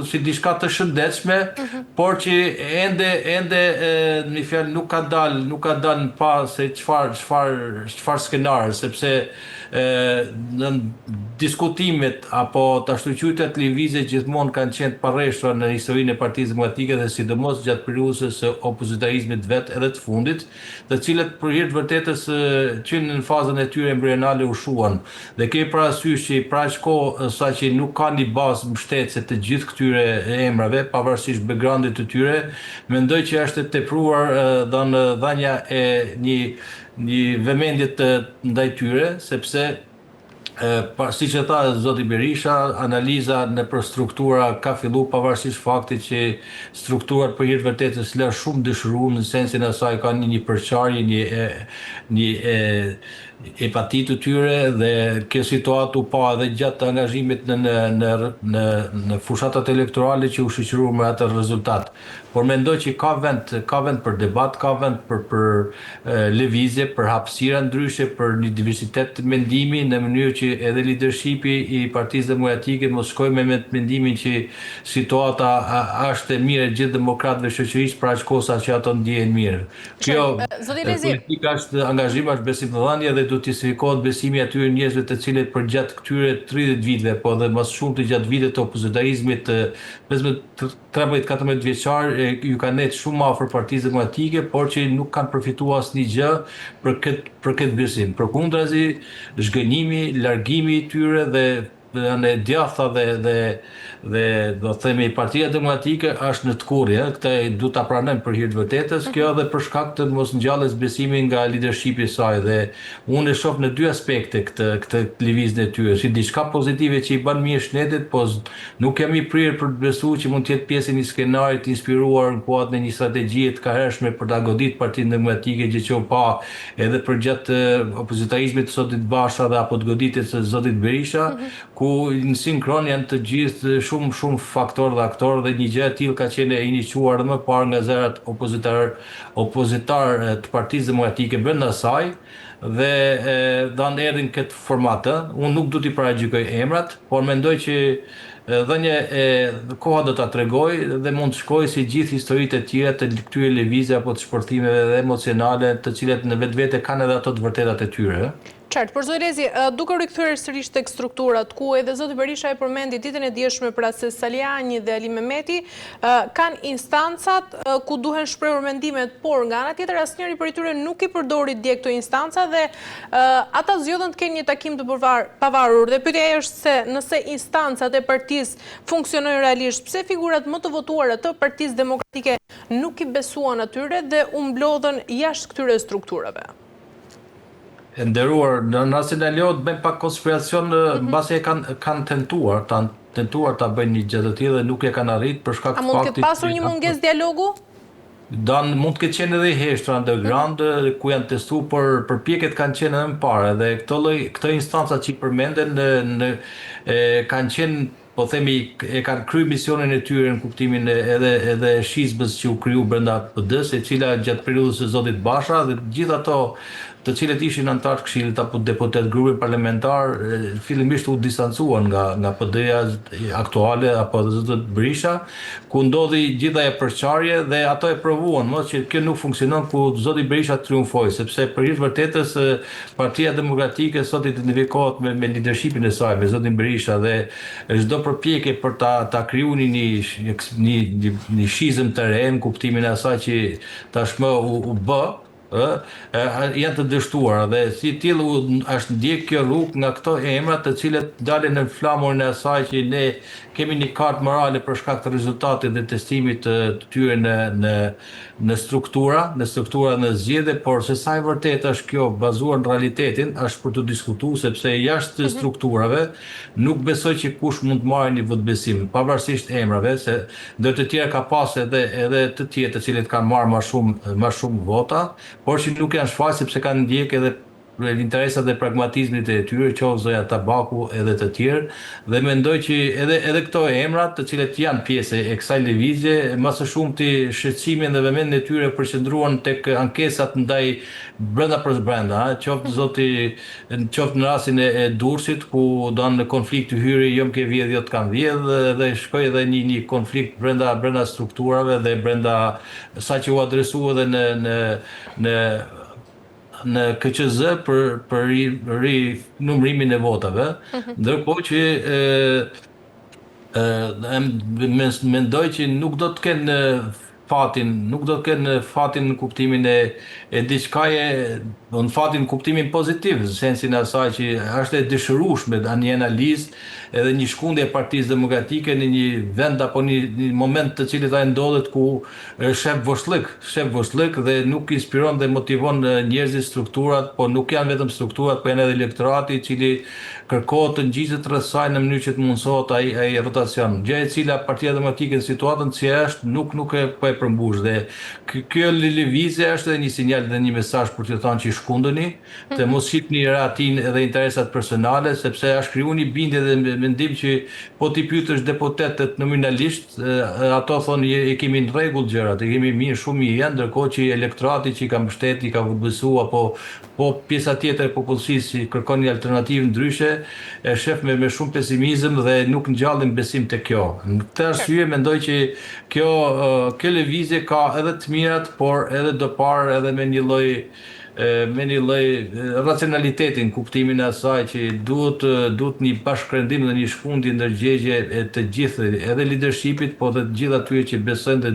si diçka të shëndetshme, por që ende në një fjalë nuk ka dalë në pas se çfarë skenar, sepse në diskutimet apo të ashtuqytet lëvizje gjithmonë kanë qenë të parreshtura në historinë e Partisë Demokratike dhe sidomos gjatë periudhës së opozitarizmit vet edhe të fundit, të cilët për hir të vërtetës që në fazën e tyre embrionale u shuan. Dhe kemi parasysh që pra kohë saqë nuk ka një bazë mbështetëse të gjithë këtyre emrave, pavarësisht backgroundit të tyre, mendoj që është e tepruar dhënia e një vëmendje ndaj tyre, sepse si që tha zoti Berisha, analiza në për struktura ka fillu pavarësisht faktit që strukturat për hir të vërtetës lë shumë dëshiruar në sensin e saj ka një përçarje, një epatit të tyre dhe kjo situatë u pa edhe gjatë angazhimit në fushatat elektorale që u shoqëruar me atë rezultat. Por mendoj që ka vend për debat, ka vend për lëvizje, për hapësira ndryshe, për një diversitet të mendimi në mënyrë që edhe leadershipi i Partisë Demokratike mos shkojë me mendimin që situata është e mirë e gjithë demokratëve shoqërisë për aq kohë sa që ato ndjehen mirë. Kjo politika është angazhim, është besimdhënie dhe do të justifikohet besimi atyre njerëzve të cilët përgjatë këtyre 30 viteve, po dhe më shumë të gjatë viteve të opozitarizmit 13-14 vjeçar ju kanë nejtë shumë afër Partisë Demokratike, por që nuk kanë përfituar asnjë gjë për këtë besim. Përkundrazi, zhgënjimi, largimi i tyre dhe në djatha dhe do themi Partia Demokratike është në të kurrë, këtë du ta pranojmë për hir të vërtetës, kjo edhe për shkak të mos ngjalljes besimi nga leadershipi i saj dhe unë e shoh në dy aspekte këtë lëvizjen e tyre, si diçka pozitive që i bën mirë shtetit, po nuk jam i prirë për të besuar që mund të jetë pjesë e një skenarit të inspiruar në kuadër në një strategjie të kahershme për ta goditur Partinë Demokratike, gjë që u pa edhe përgjatë opozitarizmit të Zotit Basha dhe apo të goditjes së Zotit Berisha, ku në sinkron janë të gjithë shumë faktorë dhe aktorë dhe një gjë e tillë ka qenë e iniciuar edhe më parë nga zërat opozitar të Partisë Demokratike brenda saj dhe dhanë erdhin këtë format. Unë nuk du t'i paragjykoj emrat, por mendoj që koha do ta tregoj dhe mund të shkojë si gjithë historitë e tjera të këtyre lëvizjeve apo të shpërthimeve dhe emocionale, të cilat në vetvete kanë edhe ato të vërtetat e tyre. Qartë, por zoti Rezi, duke rikthyer sërish tek strukturat ku edhe zoti Berisha e përmendi ditën e dieshme për Ases Saliani dhe Ali Mehmeti, kanë instancat ku duhen shprehur mendimet, por nga ana tjetër asnjëri prej tyre nuk i përdori dje këto instanca dhe ata zgjodhen të kenë një takim të pavarur. Dhe pyetja është se nëse instancat e partisë funksionojnë realisht, pse figurat më të votuara të Partisë Demokratike nuk i besuan atyre dhe u mblodhen jashtë këtyre strukturave? Nderuar, në rastin e lejohet bëjmë pak konspiracion mbasi e kanë tentuar ta bëjnë një gjë të tillë dhe nuk e kanë arritur për shkak të faktit. A mund të pasur një mungesë dialogu? Mund të ketë qenë edhe i heshtur underground ku janë testuar, por përpjekjet kanë qenë edhe më parë dhe këto instanca që i përmenden kanë qenë, po themi, e kanë kryer misionin e tyre në kuptimin edhe shizmës që u kriju brenda PD-s, e cila gjatë periudhës së Zotit Basha dhe gjithë ato të cilët ishin antar të Këshillit apo deputet grupi parlamentar, fillimisht u distancuan nga PD-ja aktuale apo Zotit Berisha, ku ndodhi gjithë ajo përçarje dhe ato e provuan, mos që kjo nuk funksionon, ku Zoti Berisha triumfoi, sepse për hir të vërtetës Partia Demokratike sot identifikohet me leadershipin e saj, me Zotin Berisha dhe çdo përpjekje për ta krijuar një shizëm të re në kuptimin e asaj që tashmë u bë, janë të dështuara dhe si tillë është ndjek kjo rrugë nga këto emra të cilët dalin në flamurin e asaj që ne kemi një kartë morale për shkak të rezultatit dhe testimit të tyre në struktura në zgjedhje, por se sa e vërtetë është kjo bazuar në realitetin është për të diskutuar, sepse jashtë strukturave nuk besoj që kush mund të marrë një votbesim, pavarësisht emrave, se ndër të tjerë ka pas edhe të tjerë të cilët kanë marrë më shumë vota, por që nuk janë shfaqur sepse kanë ndjek edhe interesat dhe pragmatizmit e tyre, qoftë zoja Tabaku edhe të tjerë, dhe mendoj që edhe këto emrat, të cilët janë pjesë e kësaj lëvizje, më së shumti shqetësimin dhe vëmendjen e tyre përqendruan tek ankesat ndaj brenda për brenda, qoftë në rastin e Durrësit, ku në konflikt të hyri jo më ke vjedh, jo të kam vjedh, dhe shkoi edhe një konflikt brenda strukturave dhe brenda sa që u adresua edhe në KQZ për rinumërimin e votave, ndërkohë që mendoj që nuk do të kenë fatin në kuptimin e diçkaje, në fatin në kuptimin pozitiv, në sensin e asaj që është e dëshirueshme një analizë edhe një shkundje e Partisë Demokratike në një vend apo një moment të cilit ai ndodhet ku shef vëshllëk dhe nuk inspiron dhe motivon njerëzit, strukturat, po nuk janë vetëm strukturat, po janë edhe elektorati i cili kërkohet të ngjiset rreth saj në mënyrë që të mundsohet ai rotacion. Gjë e cila Partia Demokratike në situatën si është nuk e po e përmbush, dhe kjo lëvizje është edhe një sinjal dhe një mesazh për t'ju thënë që shkundeni, të mos shihni ratin edhe interesat personale, sepse është krijuar një bindje dhe mendim që po ti pyetësh deputetët nominalisht, ato thonë e kemi në rregull gjërat, e kemi mirë, shumë mirë, ndërkohë që elektorati që i ka mbështetur, i ka votësuar, po pjesa tjetër e popullsisë që kërkon një alternativë ndryshe, e shef me shumë pesimizëm dhe nuk ngjallin besim te kjo. Në këtë arsye mendoj që kjo lëvizje ka edhe të mirat, por edhe do parë edhe me një lloj racionaliteti në kuptimin e asaj që duhet një bashkërendim dhe një shkundje ndërgjegje e të gjithë, edhe leadershipit, po dhe të gjithë atyre që besojnë dhe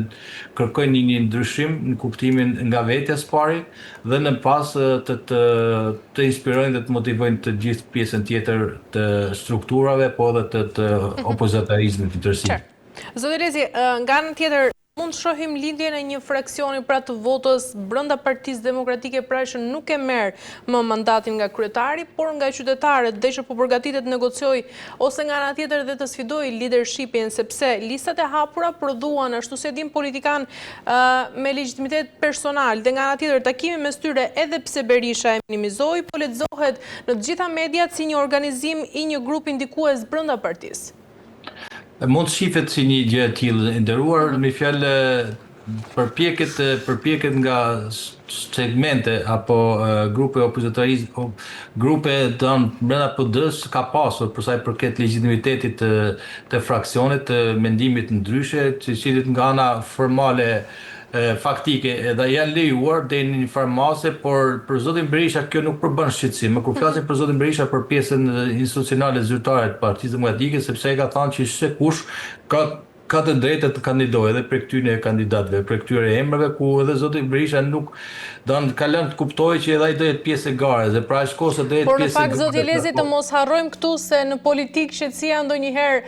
kërkojnë një ndryshim në kuptimin nga vetja së pari, dhe në pas të inspirojnë dhe të motivojnë të gjithë pjesën tjetër të strukturave, po dhe të opozitarizmit të tërësisht. Zoti Lezi, nga ana tjetër, mund të shohim lindjen e një fraksioni pra të votës brenda Partisë Demokratike, pra që nuk e merr më mandatin nga kryetari, por nga qytetarët dhe që po përgatitet të negociojë ose nga ana tjetër dhe të sfidojë leadershipin, sepse listat e hapura prodhuan, ashtu si e dim, politikan me legjitimitet personal, dhe nga ana tjetër takimi mes tyre, edhe pse Berisha e minimizoi, po lexohet në të gjitha mediat si një organizim i një grupi ndikues brenda partisë. Mund të shifet si një gjë e tillë, nderuar, me fjalë përpjeket nga segmente apo grupe opozitarizë, grupe brenda PD-s ka pasur për sa i përket legitimitetit të fraksionit, të mendimit ndryshe, të cilit nga ana formale faktike edhe janë lejuar deri në një farmase, por për zotin Berisha kjo nuk përbën shqetësim. Kur flasim për zotin Berisha për pjesën institucionale zyrtare të Partisë Demokratike, sepse ai ka thënë që çdo kush ka të drejtë të kandidojë edhe për këtyre kandidatëve, për këtyre emrave, ku edhe zoti Berisha nuk ka lënë të kuptojë që edhe ai do jetë pjesë e garës, dhe pra aq kohë do jetë pjesë e garës. Por në fakt zoti Lezi, të mos harrojmë këtu se në politikë shqetësia ndonjëherë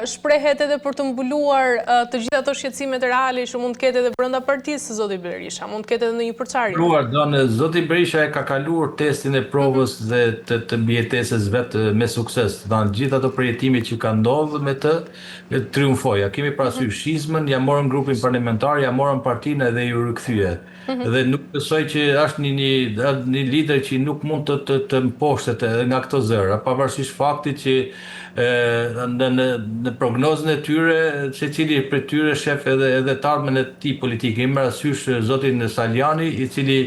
shprehet edhe për të mbuluar të gjitha ato shqetësimet reale që mund të ketë edhe brenda partisë zoti Berisha, mund të ketë edhe ndonjë përçarje. Zoti Berisha e ka kaluar testin e provës dhe të mbijetesës vetë me sukses. Gjithë ato përjetime që ka ndodhur me të triumfoi. Kemi parasysh shizmën, ja morën grupin parlamentar, ja morën partinë edhe ju rikthye. Dhe nuk besoj që është një lider që nuk mund të mposhtet nga këto zëra, pavarësisht faktit që në prognozën e tyre, secili prej tyre shef edhe të ardhmen e tij politike. Im parasysh zotin Saljani, i cili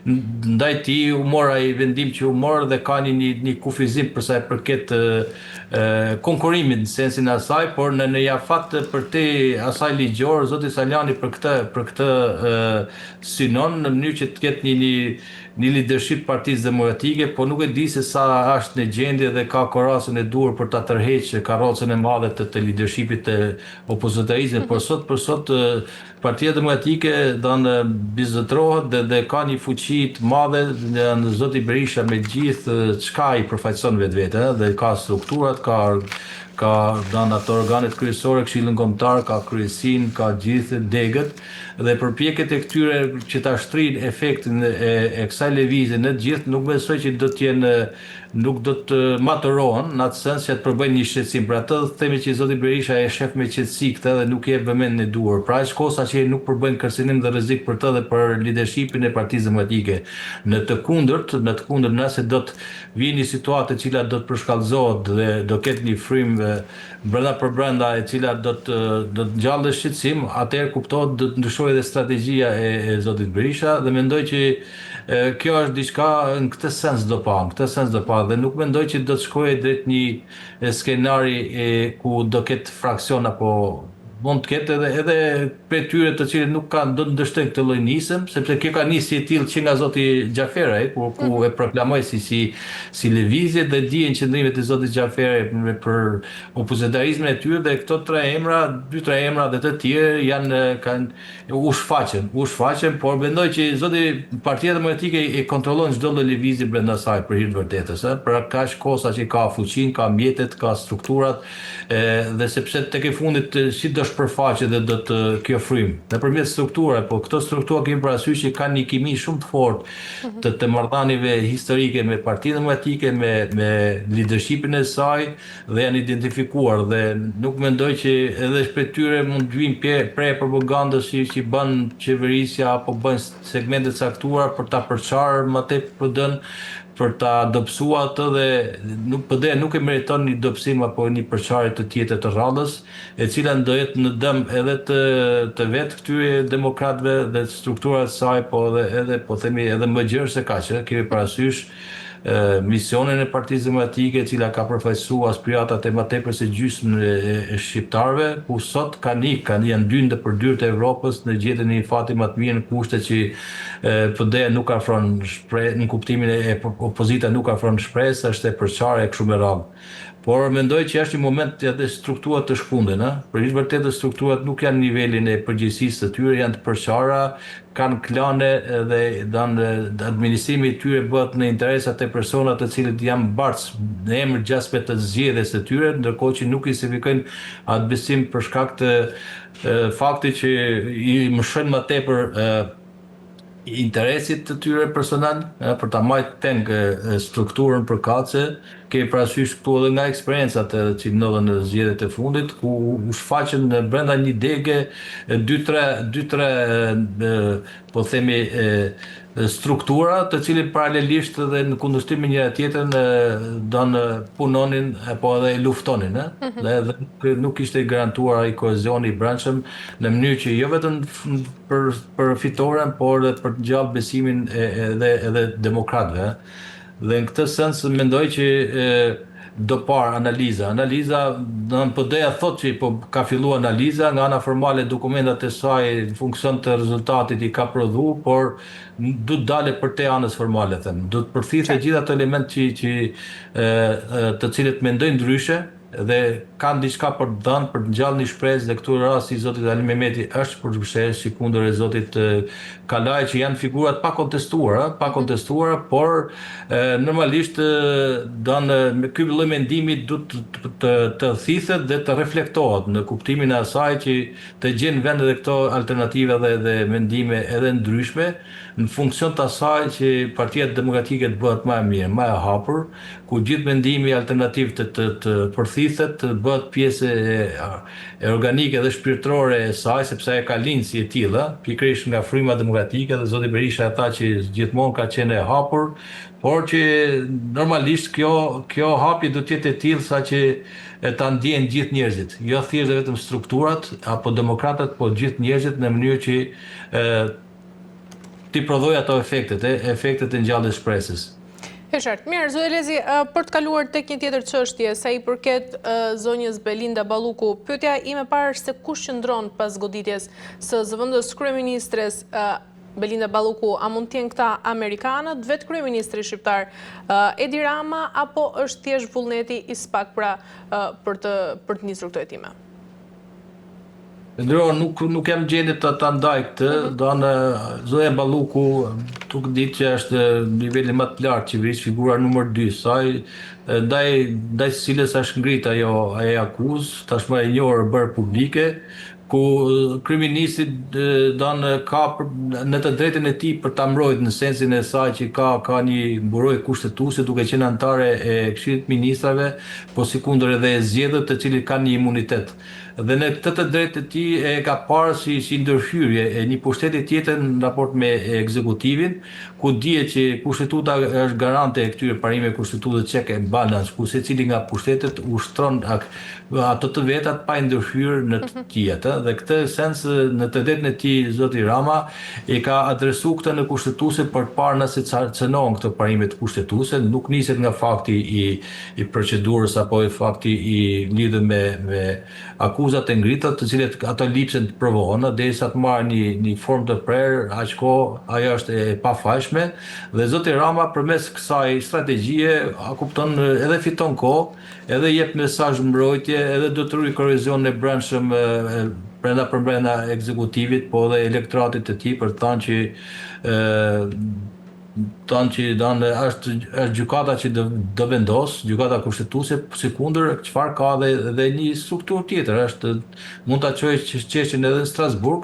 ndaj tij u mor ai vendim që u mor dhe ka një kufizim për sa i përket konkurimit në sensin e asaj, por në jafat për te asaj ligjor, zoti Saljani për këtë synon në mënyrë që të ketë një leadership Partisë Demokratike, po nuk e di se sa është në gjendje dhe ka korasën e duhur për ta tërheqë karrocën e madhe të leadershipit të opozitarizmit, por sot për sot Partia Demokratike bizëtrohet dhe ka një fuqi të madhe në zoti Berisha me gjithë çka i përfaqëson vetvete, dhe ka strukturat, ka ato organet kryesore, Këshillin Kombëtar, ka kryesin, ka gjithë degët, dhe përpjekjet e këtyre që ta shtrin efektin e kësaj lëvizje në të gjithë, nuk besoj që do të jenë nuk do të matërohen në atë sens që të përbëjnë një shqetësim. Për atë themi që zoti Berisha e shef me qetësi këtë dhe nuk jep vëmendjen e duhur. Pra aq kosa që nuk përbëjnë kërcënim dhe rrezik për të dhe për leadershipin e Partisë Demokratike. Në të kundërt, nëse do të vijë një situatë e cila do të përshkallëzohet dhe do ketë një frym brenda për brenda e cila do të ngjallë shqetësim, atëherë kuptohet do të ndryshojë edhe strategjia e zotit Berisha dhe mendoj që kjo është diçka në këtë sens do pa, dhe nuk mendoj që do të shkojë drejt një skenari ku do ketë fraksion apo mund të ketë edhe për tyre të cilët nuk kanë do të ndështojnë këtë lloj nisëm, sepse kjo ka nisë e tillë që nga zoti Xhaferi, ku e proklamoi si lëvizje dhe dijen qëndrimet e zotit Xhaferi për opozitarizmin e tyre dhe këto dy tre emra dhe të tjerë kanë u shfaqen, por mendoj që zoti Partia Demokratike e kontrollon çdo lloj lëvizje brenda saj për hir të vërtetës, për kaq kosa që ka fuqinë, ka mjetet, ka strukturat, dhe sepse tek e fundit si do shpërfaqet dhe do të kjo frym nëpërmjet strukturave, po këto struktura kemi parasysh që kanë një kimi shumë të fortë të marrëdhënieve historike me Partinë Demokratike, me leadershipin e saj dhe janë identifikuar dhe nuk mendoj që edhe shpejt tyre mund të vinë prej propagandës që bën qeverisja apo bën segmente caktuara për ta përçarë më tepër PD-n, për ta dobësuar atë dhe nuk e meriton një dobësim apo një përçarje të tjetër të rradhës, e cila do jetë në dëm edhe të vetë këtyre demokratëve dhe strukturave të saj, po edhe po themi edhe më gjerë se kaq, kemi parasysh misionin e Partisë Demokratike, e cila ka përfaqësuar aspiratat e më tepër se gjysmën e shqiptarëve, ku sot janë dyndë për dyrët e Evropës në gjetjen e një fati më të mirë në kushte që PD-ja nuk afron shpresë, në kuptimin e opozita nuk afron shpresë, është e përçarë e kështu me radhë. Por mendoj që është një moment edhe strukturat të shkunden, për hir të vërtetë strukturat nuk janë në nivelin e përgjegjësisë të tyre, janë të përçara, kanë klane dhe administrimi i tyre bëhet në interesat e personave të cilët janë mbartës në emër gjasme të zgjedhjes së tyre, ndërkohë që nuk i justifikojnë atë besim për shkak të faktit që i mshojnë më tepër interesit të tyre personal, për ta marrë teng strukturën përkatëse, kemi parasysh këtu edhe nga eksperiencat që ndodhen në zgjedhjet e fundit, ku u shfaqen brenda një dege dy tre po themi struktura të cilët paralelisht dhe në kundërshtim me njëra tjetrën punonin apo edhe luftonin, dhe nuk ishte garantuar ai kohezioni i brendshëm në mënyrë që jo vetëm për fitoren, por edhe për të gjallë besimin edhe demokratëve. Dhe në këtë sens mendoj që do parë analiza. Në PD-ja thotë që po ka filluar analiza, nga ana formale dokumentat e saj në funksion të rezultatit i ka prodhu, por du të dale për te anës formale, them. Du të përthithe gjitha të element të cilët mendojnë ndryshe dhe kanë diçka për të dhënë, për të ngjallë një shpresë, dhe këtu rasti i zotit Ali Mehmeti është për shpresë, si kundër e zotit Kalaj, që janë figurat pa kontestuara, por normalisht ky lloj mendimi duhet të thithet dhe të reflektohet në kuptimin e asaj që të gjenë vend edhe këto alternative dhe mendime edhe ndryshme, në funksion të asaj që Partia Demokratike të bëhet më e mirë, më e hapur, ku gjithë mendimi alternativ të përthithet, të bëhet pjesë e organike dhe shpirtërore e saj, sepse ajo ka lind si e tillë, pikërisht nga fryma demokratike, dhe zoti Berisha tha që gjithmonë ka qenë e hapur, por që normalisht kjo hapje do të jetë e tillë sa që ta ndjejnë gjithë njerëzit, jo thjesht vetëm strukturat apo demokratët, por gjithë njerëzit, në mënyrë që ti prodhoj ato efektet e ngjalljes shpresës. E qartë. Mirë, zoti Lezi, për të kaluar tek një tjetër çështje, sa i përket zonjës Belinda Balluku, pyetja ime parë është se kush qëndron pas goditjes së zëvendës kryeministres Belinda Balluku, a mund të jenë këta amerikanët, vetë kryeministri shqiptar Edi Rama, apo është thjesht vullneti i SPAK për të nisur këto hetime? Ndërkohë nuk jam gjendje ta ndaj këtë, zonja Balluku duke ditë që është niveli më të lartë qeverisë, figura numër 2 saj, ndaj cilës është ngrit ajo akuzë, tashmë e njohur bërë publike, ku kryeministri ka në të drejtën e tij për ta mbrojtur në sensin e saj që ka një mburojtje kushtetuese duke qenë anëtare e Këshillit të Ministrave, po sikundër edhe e zgjedhur të cilët kanë një imunitet. Dhe në këtë të drejtë të tij e ka parë si ndërhyrje e një pushteti tjetër në raport me ekzekutivin, ku dihet që kushtetuta është garante e këtyre parimeve kushtetuese check and balance, ku secili nga pushtetet ushtron ato të vetat pa i ndërhyrë në të tjetë. Dhe këtë sens në të drejtën e tij zoti Rama e ka adresu këtë në kushtetuese për të parë nëse cënohen këto parimet kushtetuese, nuk niset nga fakti i procedurës apo fakti i lidhur me akuzat e ngrita të cilet ato lipsen të provohen, derisa të marrë një formë të prerë, aq kohë ajo është e pafajshme dhe zoti Rama përmes kësaj strategjie kupton edhe fiton kohë, edhe jep mesazh mbrojtje, edhe do të rri korrozionin e brendshëm brenda ekzekutivit, po edhe elektoratit të tij për të thënë që është gjykata që do vendos, gjykata kushtetuese, sikundër çfarë ka dhe një strukturë tjetër, mund ta çojë çështjen edhe në Strasburg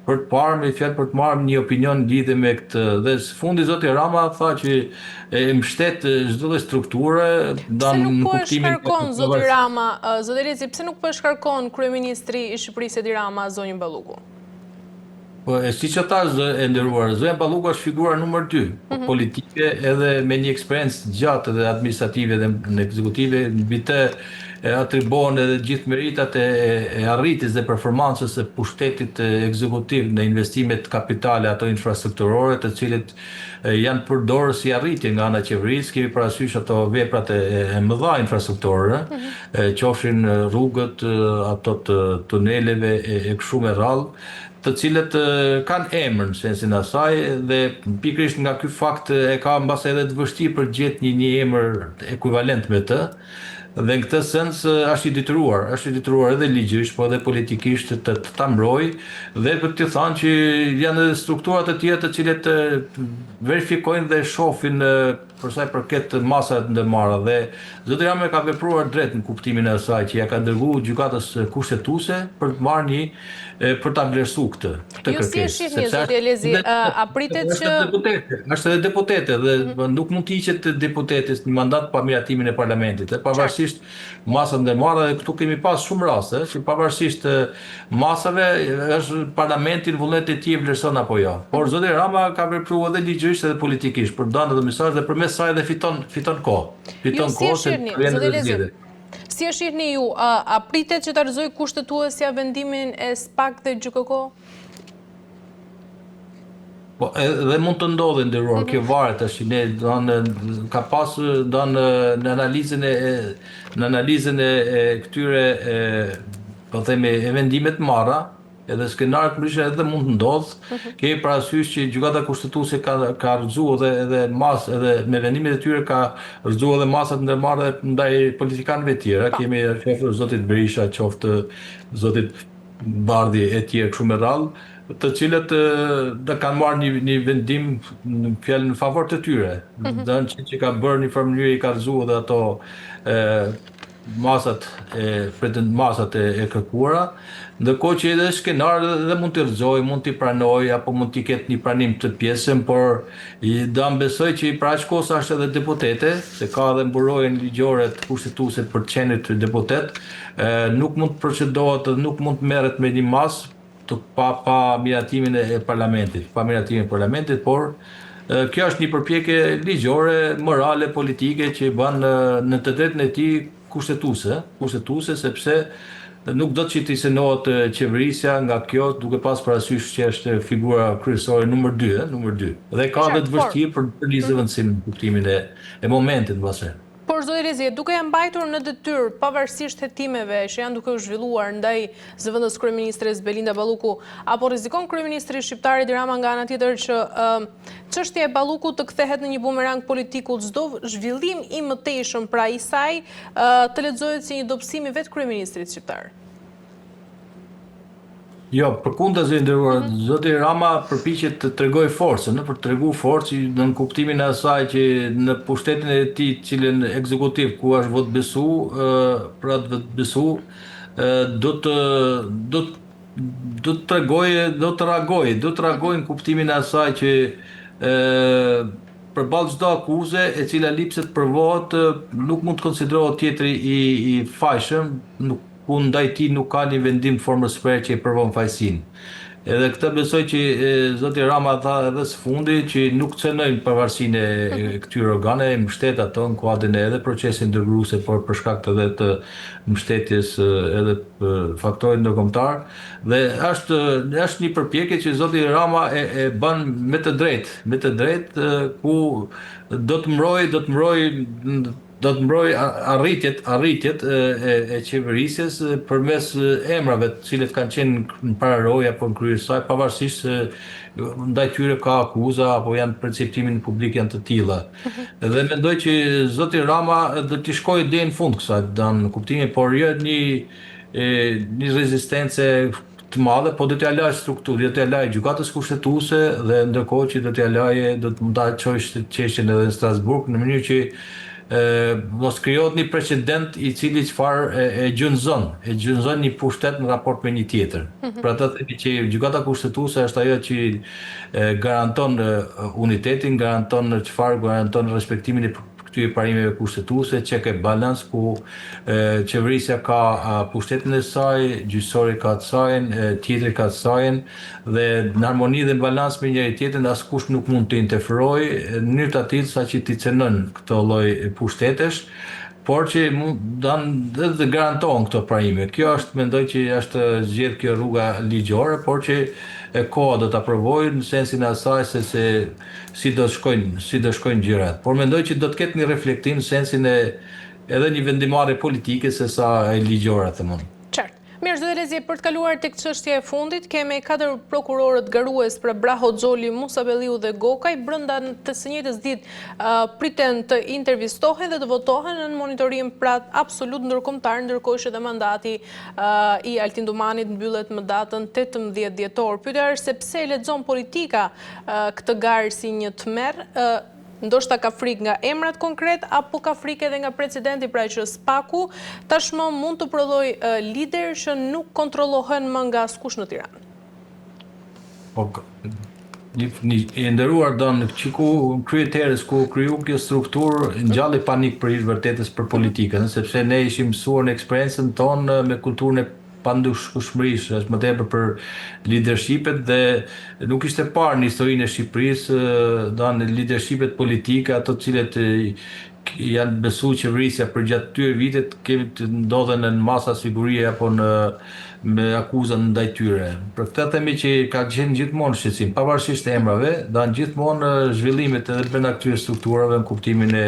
për të parë me fjalë për të marrë një opinion lidhje me këtë. Dhe së fundi zoti Rama tha që e mbështet çdo lloj strukture, Pse nuk po e shkarkon zoti Rama, zoti Lezi, pse nuk po e shkarkon kryeministri i Shqipërisë Edi Rama zonjën Balluku? Po, siç e thash e nderuar, zonja Balluku është figura numër 2, politike edhe me një eksperiencë gjatë dhe administrative dhe në ekzekutive, mbi të atribuohen edhe gjithë meritat e arritjes dhe performancës së pushtetit ekzekutiv në investimet kapitale ato infrastrukturore, të cilët janë përdorur si arritje nga ana e qeverisë. Kemi parasysh ato veprat e mëdha infrastrukturore, qofshin rrugët, ato të tuneleve e kështu me radhë, të cilët kanë emër në sensin e saj dhe pikërisht nga ky fakt e ka mbas edhe të vështirë për gjetë një emër ekuivalent me të. Dhe në këtë sens është i detyruar edhe ligjisht, po edhe politikisht të ta mbrojë dhe për të thënë që janë edhe struktura të tjera të cilët verifikojnë dhe shohin për sa i përket masat ndërmarra dhe zoti Rama ka vepruar drejt në kuptimin e saj që ja ka dërguar gjykatës kushtetuese për të marrë për ta vlerësuar këtë kërkesë. Si e shihni zoti Lezi, a pritet që është edhe deputete dhe nuk mund të hiqet deputetis në mandat pa miratimin e parlamentit, pavarësisht masat ndërmarra, dhe këtu kemi pas shumë raste që pavarësisht masave është parlamenti në vullnet e tij vlerëson apo jo. Por zoti Rama ka vepruar edhe ligjisht edhe politikisht për dhënë edhe mesazh dhe përmes saj dhe fiton kohë. Fiton kohë se vjen edhe zgjedhje. Si e shihni ju, a pritet që ta rrëzojë kushtetuesja vendimin e SPAK dhe GJKK? Po, edhe mund të ndodhe nderuar, kjo varet tash, ne ka pasur në analizën e këtyre po themi e vendimet marra, edhe skenarët ndryshe edhe mund të ndodhë. Kemi parasysh që gjykata kushtetuese ka rrëzuar edhe me vendimet e tyre ka rrëzuar edhe masat ndërmarrë ndaj politikanëve të tjerë. Kemi qoftë zotit Berisha, qoftë zotit Bardhi e tjerë kështu me radhë, të cilët do kanë marrë një vendim në fjalë në favor të tyre. Dënë që ka bërë një farë mënyrë i ka rrëzuar edhe ato masat e kërkuara, ndërkohë që edhe skenarët dhe mund t'i rrëzojë, mund t'i pranojë, apo mund t'i ketë një pranim të pjesën, por do besoj që për aq kohë është edhe deputete, se ka edhe mburojën ligjore të kushtetuese për të qenit deputet, nuk mund të procedohet dhe nuk mund të merret me një masë pa miratimin e parlamentit, por kjo është një përpjekje ligjore, morale, politike që bën në të drejtën e tij kushtetuese, sepse nuk do të që senohet qeverisja nga kjo, duke pas parasysh që është figura kryesore numër 2. Dhe ka dhe të vështirë për një zëvendësim në kuptimin e momentit mbase. Por zoti Lezi, duke e mbajtur në detyrë pavarësisht hetimeve që janë duke u zhvilluar ndaj zëvendës kryeministres Belinda Balluku, apo rrezikon kryeministri shqiptar Edi Rama nga ana tjetër që çështja e Ballukut të kthehet në një bumerang politik, çdo zhvillim i mëtejshëm pra i saj të lexohet si një dobësim i vetë kryeministrit shqiptar? Jo, përkundazi nderuar, zoti Rama përpiqet të tregojë forcën, për të treguar forcë në kuptimin e asaj që në pushtetin e tij, cilën ekzekutiv ku është votë besu, pra të votë besu, do do të reagoj në kuptimin e asaj që përballë çdo akuze e cila lipset provohet, nuk mund të konsiderohet tjetri i fajshëm, ku ndaj tij nuk ka një vendim formës së që i provon fajsinë. Edhe këtë besoj që zoti Rama tha edhe së fundi që nuk cënojnë pavarësinë e këtyre organeve, mbështet ato në kuadrin edhe procesin ndërgjuese, por për shkak edhe të mbështetjes edhe faktorit ndërkombëtar. Dhe është një përpjekje që zoti Rama e bën me të drejtë, ku do të mbroj arritjet e qeverisjes përmes emrave të cilët kanë qenë në pararoja apo në krye saj, pavarësisht se ndaj tyre ka akuza apo janë perceptimin publik janë të tilla. Dhe mendoj që zoti Rama do t'i shkojë deri në fund kësaj në kuptimin, por jo një rezistencë të madhe, po do t'ja laj strukturë, do t'ja laj gjykatës kushtetuese dhe ndërkohë që do të mund çojë çështjen edhe në Strasburg në mënyrë që mos krijohet një precedent i cili çfarë e gjynzon një pushtet në raport me një tjetër. Për atë themi që gjykata kushtetuese është ajo që garanton unitetin, garanton respektimin e këtyre parimeve kushtetuese, check and balance, ku qeverisja ka pushtetin e saj, gjyqësori ka të sajin, tjetri ka të sajin, dhe në harmoni dhe në balans me njëri tjetrin askush nuk mund të interferojë në mënyrë të tillë sa që t'i cënon këto lloj pushtetesh, por që dhe garantohen këto parime. Kjo mendoj që është zgjedh kjo rruga ligjore, por që koha do ta provojë në sensin e asaj se si do shkojnë gjërat. Por mendoj që do të ketë një reflektim në sensin e edhe një vendimmarrje politike se sa e ligjore themon. Qartë. Mirë, zoti Lezi, për të kaluar tek çështja e fundit, kemi 4 prokurorët garues për Braho Xholi, Musa Belliu dhe Gokaj, brenda të së njëjtës ditë priten të intervistohen dhe të votohen në monitorim pra absolut ndërkombëtar, ndërkohë që edhe mandati i Altin Dumanit mbyllet më datën 18 dhjetor. Pyetja është se pse lexon politika këtë garë si një tmerr, ndoshta ka frikë nga emrat konkret, apo ka frikë edhe nga precedenti, pra që Spaku tashmë mund të prodhojë lider që nuk kontrollohen më nga askush në Tiranë. Po, i nderuar Don, ku kryeterës ku kriju kjo strukturë ngjalli panik për hir vërtetës për politikën, sepse ne ishim mësuar në eksperiencën tonë me kulturën e pandushkueshmërisë, është më tepër për leadershipet, dhe nuk ishte parë në historinë e Shqipërisë në leadershipet politike, ato cilët janë besu qeverisja për gjatë këtyre vitet, ndodhen në masa sigurie apo me akuzën ndaj tyre. Për këtë themi që ka qenë gjithmonë shqetësim, pavarësisht e emrave, gjithmonë zhvillimet edhe brenda këtyre strukturave në kuptimin e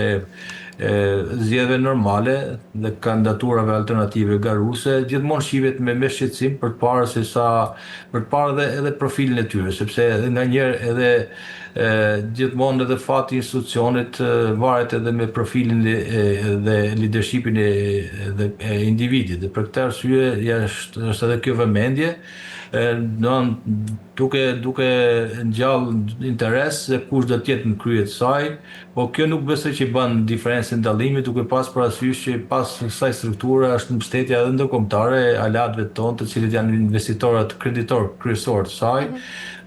zgjedhjeve normale dhe kandidaturave alternative garuese, gjithmonë shihet me shqetësim për të parë edhe profilin e tyre, sepse nganjëherë edhe gjithmonë edhe fati i institucionit varet edhe me profilin dhe leadershipin e individit. Dhe për këtë arsye është edhe kjo vëmendje, duke ngjall interes se kush do të jetë në krye të saj, po kjo nuk besoj që bën diferencën dallimit, duke pas parasysh që pas kësaj strukture është mbështetja edhe ndërkombëtare e aleatëve tonë, të cilët janë investitorët kreditor kryesor të saj,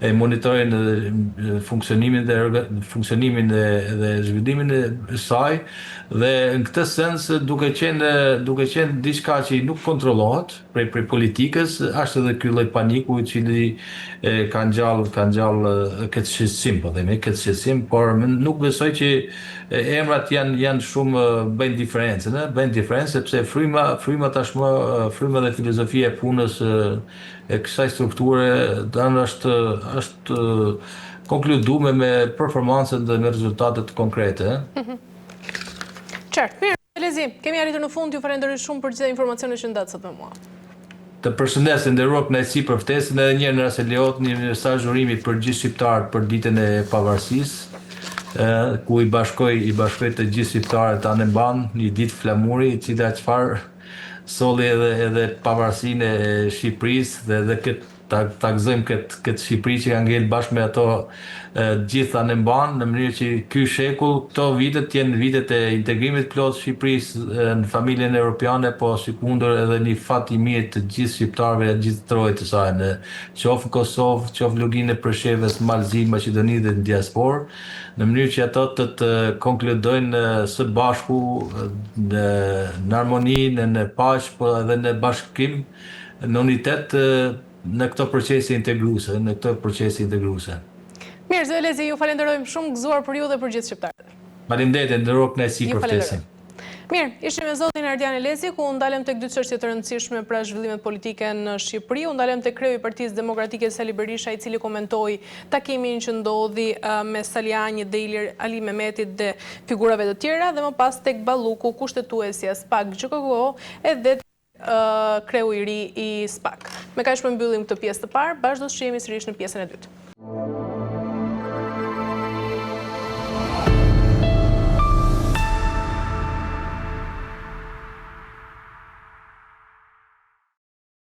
e monitorojnë funksionimin dhe zhvillimin e saj, dhe në këtë sens duke qenë diçka që nuk kontrollohet prej politikës, është edhe ky lloj paniku i cili ka ngjall këtë shqetësim, por nuk besoj që emrat janë shumë bëjnë diferencë, sepse fryma tashmë, fryma dhe filozofia e punës e kësaj strukture është konkluduar me performancën dhe me rezultatet konkrete. Qartë. Mirë, Lezi, kemi arritur në fund, ju falenderoj shumë për gjitha informacionet që ndatët me mua. Të përshëndes, nderuar kënaqësi për ftesën, edhe një herë nëse lejohet një mesazh urimi për gjithë shqiptarët për ditën e pavarësisë, ku i bashkoj të gjithë shqiptarët anë mban një ditë flamuri, e cila çfarë solli edhe pavarësinë e Shqipërisë dhe këtë ta gëzojmë këtë Shqipëri që ka ngel bashkë me ato gjitha në mban, në mënyrë që ky shekull, këto vitet jenë vitet e integrimit plot Shqipërisë në familjen europiane, po sikundër edhe një fat i mirë të gjithë shqiptarëve e gjithë trojë të saj, në qoftë në Kosovë, qoftë në luginë e Preshevës, Malzi, Maqedoni dhe në diasporë, në mënyrë që ato të konkludojnë së bashku në harmoni, në paqë, po edhe në bashkëkim, në unitet në këto procese integruese, Mirë, zë Elezi, ju falenderojmë shumë, gëzuar për ju dhe për gjithë shqiptarët. Faleminderit, ndërroh kënaqësi për ftesën. Mirë, ishim me zotin Ardian Elezi, ku ndalem tek dy çështje të rëndësishme për zhvillimet politike në Shqipëri. U ndalem tek kreu i Partisë Demokratike Sali Berisha, i cili komentoi takimin që ndodhi me Saliani dhe Ilir Ali Mehmetit dhe figurave të tjera, dhe më pas tek Balluku, kushtetuesja SPAK GJKO, edhe kreu i ri i SPAK. Me kaq mbyllim këtë pjesë të parë, bashkë do të shihemi sërish në pjesën e dytë.